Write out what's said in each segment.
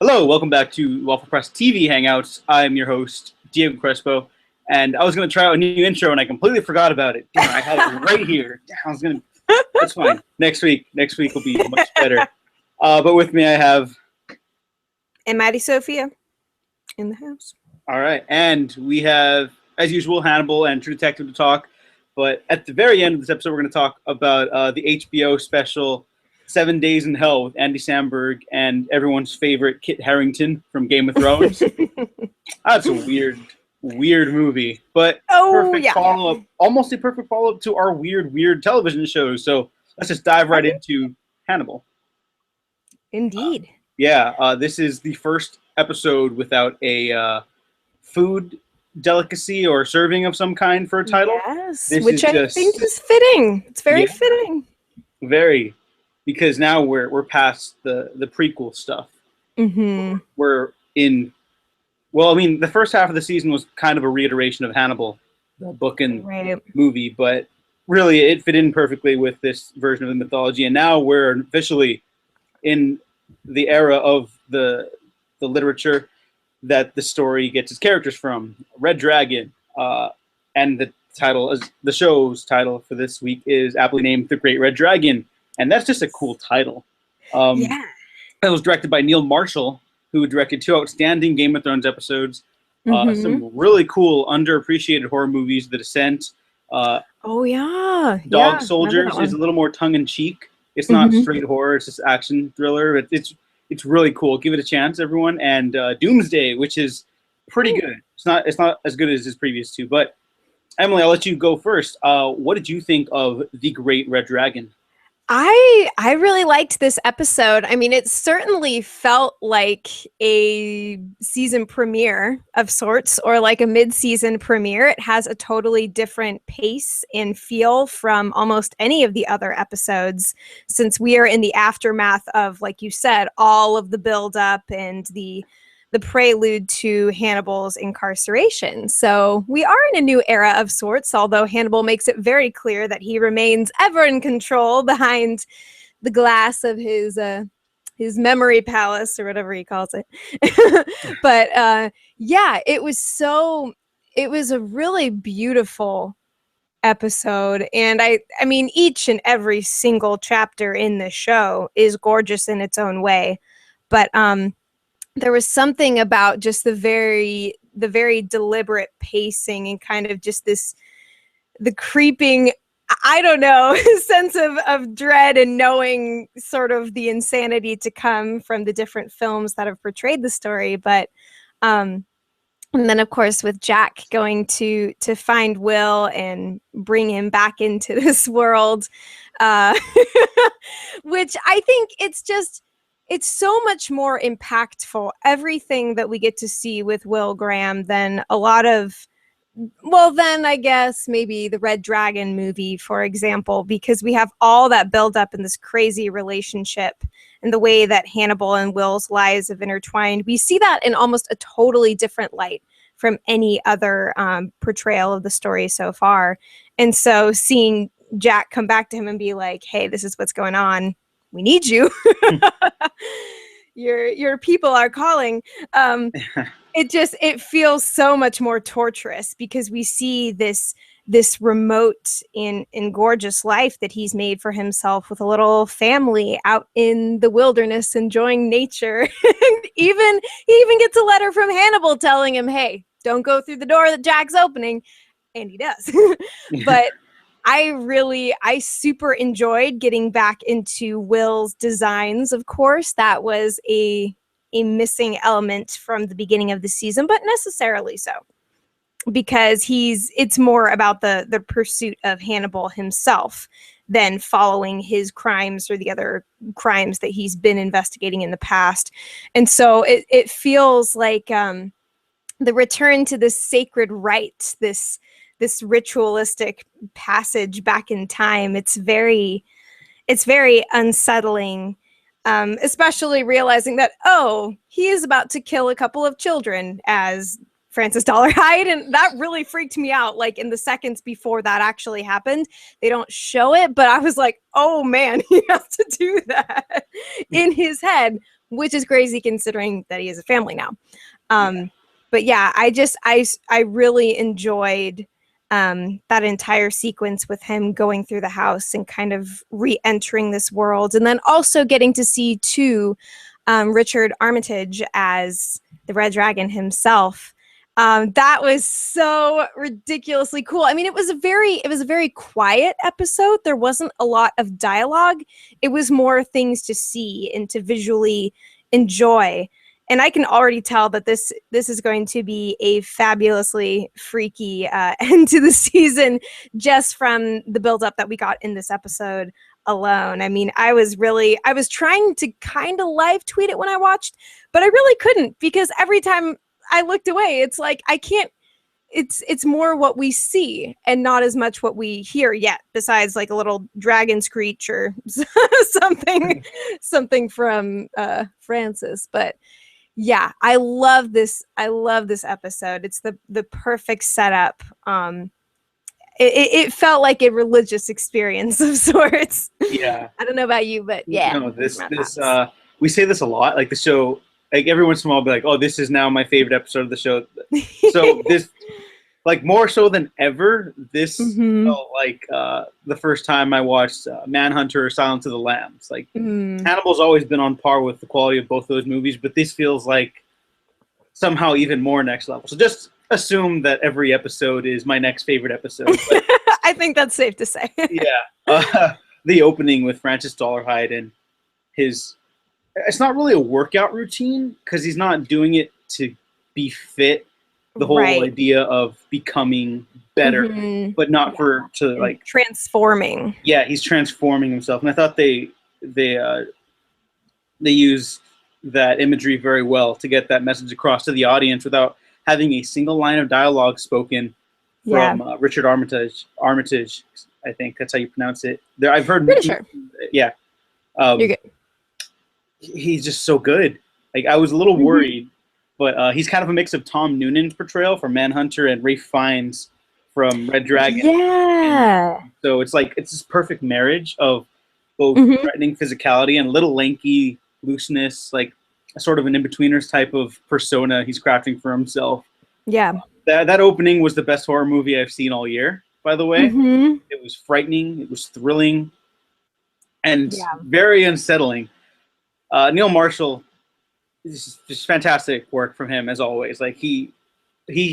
Hello, welcome back to Waffle Press TV Hangouts. I'm your host, Diego Crespo, and I was going to try out a new intro, and I completely forgot about it. Damn, I had it right here. That's fine. Next week will be much better. But with me, I have... And Maddie Sophia in the house. All right, and we have, as usual, Hannibal and True Detective to talk. But at the very end of this episode, we're going to talk about the HBO special 7 Days in Hell with Andy Samberg and everyone's favorite Kit Harington from Game of Thrones. That's a weird movie, but follow-up, almost a perfect follow-up to our weird television shows. So let's just dive right into Hannibal. Indeed. This is the first episode without a food delicacy or serving of some kind for a title. Yes, which I think is fitting. It's very fitting. Very. Because now we're past the prequel stuff. Mm-hmm. We're in... Well, I mean, the first half of the season was kind of a reiteration of Hannibal, the book and movie, but really it fit in perfectly with this version of the mythology. And now we're officially in the era of the literature that the story gets its characters from. Red Dragon, and the show's title for this week is aptly named The Great Red Dragon. And that's just a cool title. It was directed by Neil Marshall, who directed 2 outstanding Game of Thrones episodes. Some really cool, underappreciated horror movies, The Descent. Dog Soldiers is a little more tongue-in-cheek. It's not straight horror, it's just action thriller. It's really cool. Give it a chance, everyone. And Doomsday, which is pretty good. It's not as good as his previous 2. But, Emily, I'll let you go first. What did you think of The Great Red Dragon? I really liked this episode. I mean, it certainly felt like a season premiere of sorts, or like a mid-season premiere. It has a totally different pace and feel from almost any of the other episodes, since we are in the aftermath of, like you said, all of the build-up and the prelude to Hannibal's incarceration. So we are in a new era of sorts, although Hannibal makes it very clear that he remains ever in control behind the glass of his memory palace, or whatever he calls it. But it was a really beautiful episode. And I mean, each and every single chapter in the show is gorgeous in its own way. But there was something about just the very deliberate pacing and kind of just the creeping, I don't know, sense of dread and knowing sort of the insanity to come from the different films that have portrayed the story. But and then, of course, with Jack going to find Will and bring him back into this world, which I think it's so much more impactful, everything that we get to see with Will Graham, than a lot of, then I guess maybe the Red Dragon movie, for example, because we have all that buildup in this crazy relationship and the way that Hannibal and Will's lives have intertwined. We see that in almost a totally different light from any other portrayal of the story so far. And so seeing Jack come back to him and be like, hey, this is what's going on. We need you. Your people are calling. It feels so much more torturous, because we see this remote and gorgeous life that he's made for himself with a little family out in the wilderness enjoying nature. And he even gets a letter from Hannibal telling him, hey, don't go through the door that Jack's opening. And he does. But I super enjoyed getting back into Will's designs. Of course, that was a missing element from the beginning of the season, but necessarily so, because it's more about the pursuit of Hannibal himself than following his crimes or the other crimes that he's been investigating in the past. And so it feels like the return to this sacred rite, this ritualistic passage back in time. It's very unsettling, especially realizing that, he is about to kill a couple of children as Francis Dollarhide, and that really freaked me out. Like in the seconds before that actually happened, they don't show it, but I was like, oh man, he has to do that in his head, which is crazy considering that he has a family now. But yeah, I really enjoyed that entire sequence with him going through the house and kind of re-entering this world, and then also getting to see too Richard Armitage as the Red Dragon himself. That was so ridiculously cool. I mean, it was a very quiet episode. There wasn't a lot of dialogue. It was more things to see and to visually enjoy. And I can already tell that this is going to be a fabulously freaky end to the season just from the buildup that we got in this episode alone. I mean, I was trying to kind of live tweet it when I watched, but I really couldn't, because every time I looked away, it's like I can't. It's more what we see and not as much what we hear yet, besides like a little dragon screech or something from Francis. But yeah, I love this episode. It's the perfect setup. It felt like a religious experience of sorts. Yeah. I don't know about you, but yeah. No, we say this a lot. Like the show, like every once in a while, I'll be like, "Oh, this is now my favorite episode of the show." So this, like more so than ever, this felt like the first time I watched Manhunter or Silence of the Lambs. Like Hannibal's always been on par with the quality of both those movies, but this feels like somehow even more next level. So just assume that every episode is my next favorite episode. But, I think that's safe to say. Yeah. The opening with Francis Dollarhide and it's not really a workout routine because he's not doing it to be fit. The whole idea of becoming better, but not like transforming. Yeah, he's transforming himself. And I thought they used that imagery very well to get that message across to the audience without having a single line of dialogue spoken from Richard Armitage. I think that's how you pronounce it. I've heard. Pretty sure. Yeah. You're good. He's just so good. Like I was a little worried, but he's kind of a mix of Tom Noonan's portrayal from Manhunter and Ralph Fiennes from Red Dragon. Yeah. And so it's this perfect marriage of both threatening physicality and a little lanky looseness, like a sort of an in-betweeners type of persona he's crafting for himself. Yeah. That opening was the best horror movie I've seen all year, by the way. It was frightening, it was thrilling, and very unsettling. Neil Marshall, just fantastic work from him as always. Like he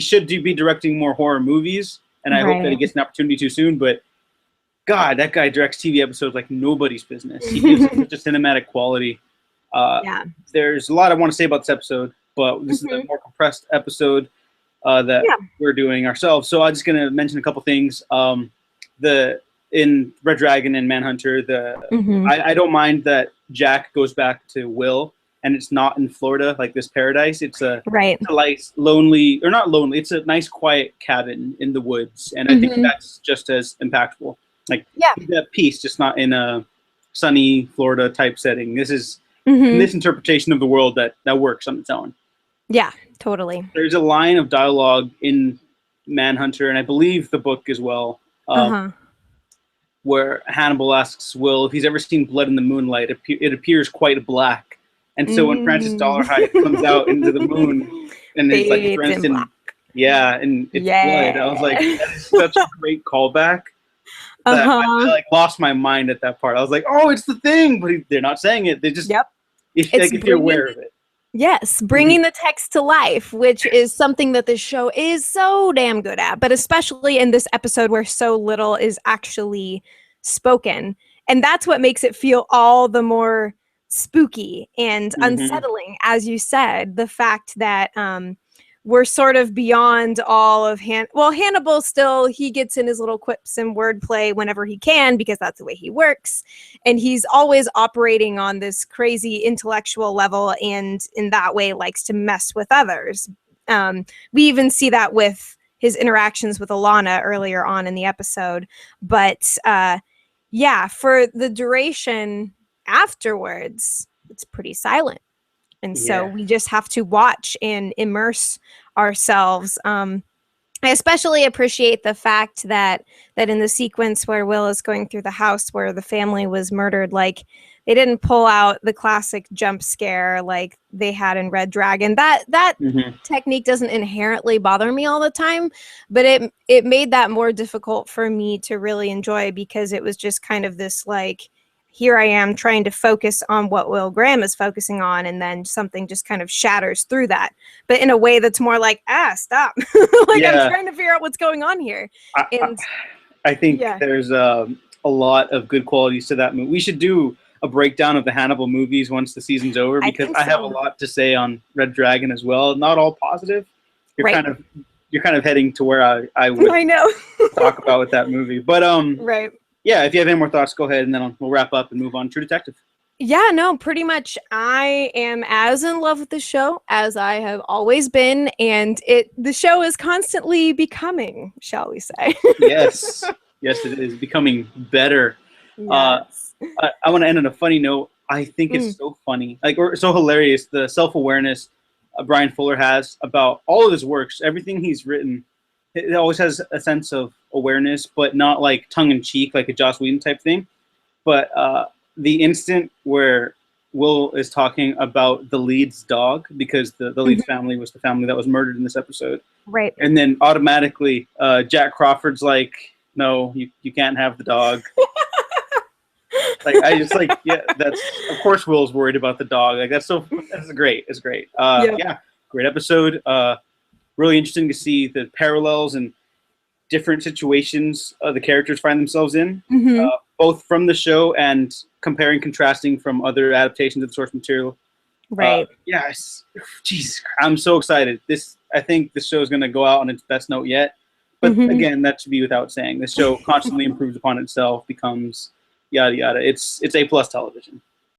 should be directing more horror movies, and I hope that he gets an opportunity too soon. But God, that guy directs TV episodes like nobody's business. He gives it such a cinematic quality. There's a lot I want to say about this episode, but this is a more compressed episode that we're doing ourselves. So I'm just going to mention a couple things. In Red Dragon and Manhunter, I don't mind that Jack goes back to Will, and it's not in Florida like this paradise. It's a nice, lonely, or not lonely. It's a nice, quiet cabin in the woods, and I think that's just as impactful. Like that peace, just not in a sunny Florida type setting. This is this interpretation of the world that works on its own. Yeah, totally. There's a line of dialogue in Manhunter, and I believe the book as well. Where Hannibal asks Will if he's ever seen blood in the moonlight. It appears quite black. And so when Francis Dollarhide comes out into the moon and it's like drenched in and it's blood, I was like, that is such a great callback that I like lost my mind at that part. I was like, oh, it's the thing, but they're not saying it. They just if you're aware of it. Yes, bringing the text to life, which is something that this show is so damn good at, but especially in this episode where so little is actually spoken. And that's what makes it feel all the more spooky and unsettling, as you said, the fact that we're sort of beyond all of Hannibal still, he gets in his little quips and wordplay whenever he can because that's the way he works. And he's always operating on this crazy intellectual level and in that way likes to mess with others. We even see that with his interactions with Alana earlier on in the episode. But for the duration afterwards, it's pretty silent. And so we just have to watch and immerse ourselves. I especially appreciate the fact that in the sequence where Will is going through the house where the family was murdered, like they didn't pull out the classic jump scare like they had in Red Dragon. That technique doesn't inherently bother me all the time, but it made that more difficult for me to really enjoy, because it was just kind of this like, here I am trying to focus on what Will Graham is focusing on, and then something just kind of shatters through that, but in a way that's more like, stop. Like, I'm trying to figure out what's going on here. I think there's a lot of good qualities to that movie. We should do a breakdown of the Hannibal movies once the season's over, because I have a lot to say on Red Dragon as well. Not all positive. You're kind of heading to where I would talk about with that movie. But yeah, if you have any more thoughts, go ahead, and then we'll wrap up and move on. True Detective. Yeah, no, pretty much. I am as in love with the show as I have always been, and the show is constantly becoming, shall we say? Yes, it is becoming better. Yes. I want to end on a funny note. I think it's so funny, or so hilarious, the self-awareness Brian Fuller has about all of his works, everything he's written. It always has a sense of awareness, but not like tongue-in-cheek, like a Joss Whedon type thing. But the instant where Will is talking about the lead's dog, because the lead's family was the family that was murdered in this episode. Right. And then automatically Jack Crawford's like, no, you can't have the dog. That's, of course Will's worried about the dog. Like, that's great. It's great. Yeah, great episode. Really interesting to see the parallels and different situations the characters find themselves in, both from the show and comparing, contrasting from other adaptations of the source material. Right. Yes. Jeez, I'm so excited. I think this show is going to go out on its best note yet. But again, that should be without saying. This show constantly improves upon itself, becomes yada yada. It's A+ television.